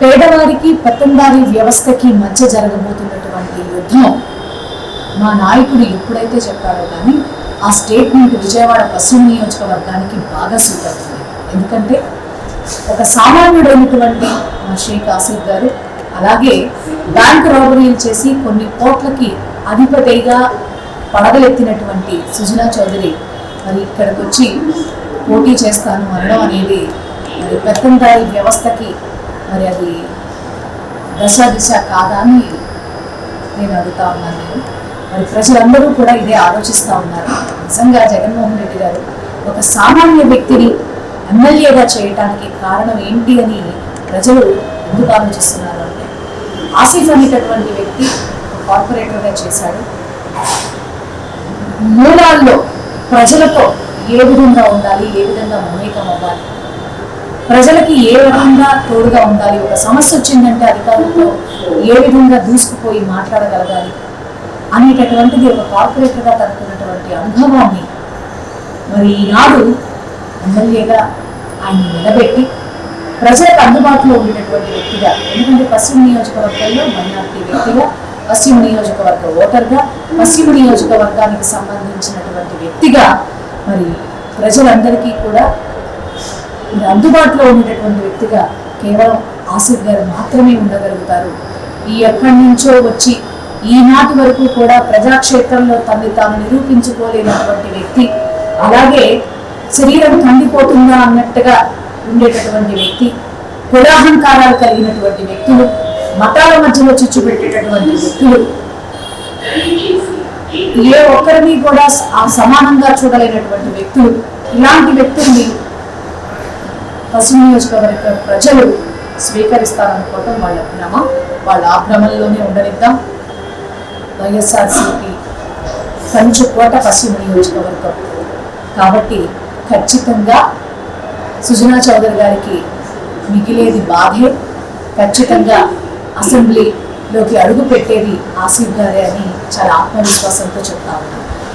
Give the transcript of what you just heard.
పేదవారికి పెత్తందారీ వ్యవస్థకి మధ్య జరగబోతున్నటువంటి యుద్ధం మా నాయకుడు ఎప్పుడైతే చెప్పారో కానీ ఆ స్టేట్మెంట్ విజయవాడ పశ్చిమ నియోజకవర్గానికి బాగా సూట్ అవుతుంది. ఎందుకంటే ఒక సామాన్యుడైనటువంటి మా షేక్ ఆసిఫ్ గారు, అలాగే బ్యాంక్ రాబరీలు చేసి కొన్ని కోట్లకి అధిపతిగా పడగలెత్తినటువంటి సుజనా చౌదరి మరి ఇక్కడికి వచ్చి పోటీ చేస్తాను అనడం అనేది మరి పెత్తందారీ వ్యవస్థకి మరి అది దశ కాదా అని నేను అడుగుతా ఉన్నాను. మరి ప్రజలందరూ కూడా ఇదే ఆలోచిస్తూ ఉన్నారు. నిజంగా జగన్మోహన్ రెడ్డి గారు ఒక సామాన్య వ్యక్తిని ఎమ్మెల్యేగా చేయటానికి కారణం ఏంటి అని ప్రజలు ఎందుకు ఆలోచిస్తున్నారు అంటే, ఆసిఫ్ అనేటటువంటి వ్యక్తి కార్పొరేటర్గా చేశాడు. మూలాల్లో ప్రజలతో ఏ విధంగా ఉండాలి, ఏ విధంగా మమేకం అవ్వాలి, ప్రజలకి ఏ విధంగా తోడుగా ఉండాలి, ఒక సమస్య వచ్చిందంటే అధికారులతో ఏ విధంగా దూసుకుపోయి మాట్లాడగలగాలి అనేటటువంటిది ఒక కార్పొరేటర్గా తనకున్నటువంటి అనుభవాన్ని మరి ఈనాడు ఎమ్మెల్యేగా ఆయన నిలబెట్టి ప్రజలకు అందుబాటులో ఉండేటటువంటి వ్యక్తిగా, ఎందుకంటే పశ్చిమ నియోజకవర్గంలో మైనారిటీ వ్యక్తిగా, పశ్చిమ నియోజకవర్గ ఓటర్గా, పశ్చిమ నియోజకవర్గానికి సంబంధించినటువంటి వ్యక్తిగా మరి ప్రజలందరికీ కూడా అందుబాటులో ఉండేటటువంటి వ్యక్తిగా కేవలం ఆసిఫ్ గారు మాత్రమే ఉండగలుగుతారు. ఈ ఎక్కడి నుంచో వచ్చి ఈనాటి వరకు కూడా ప్రజాక్షేత్రంలో తనని తాను నిరూపించుకోలేనటువంటి వ్యక్తి, అలాగే శరీరం కందిపోతుందా అన్నట్టుగా ఉండేటటువంటి వ్యక్తి, కులాహంకారాలు కలిగినటువంటి వ్యక్తులు, మతాల మధ్యలో చిచ్చు పెట్టేటటువంటి వ్యక్తులు, ఏ ఒక్కరిని కూడా సమానంగా చూడలేనటువంటి వ్యక్తులు, ఇలాంటి వ్యక్తుల్ని పశ్చిమ నియోజకవర్గ ప్రజలు స్వీకరిస్తారనుకోవటం వాళ్ళ భ్రమ. వాళ్ళ ఆ భ్రమంలోనే ఉండనిద్దాం. వైఎస్ఆర్సీపీ కంచుకోట పశ్చిమ నియోజకవర్గం కాబట్టి ఖచ్చితంగా సుజనా చౌదరి గారికి మిగిలేది బాధే. ఖచ్చితంగా అసెంబ్లీలోకి అడుగు పెట్టేది ఆసిఫ్ గారే అని చాలా ఆత్మవిశ్వాసంతో చెప్తా ఉన్నాను.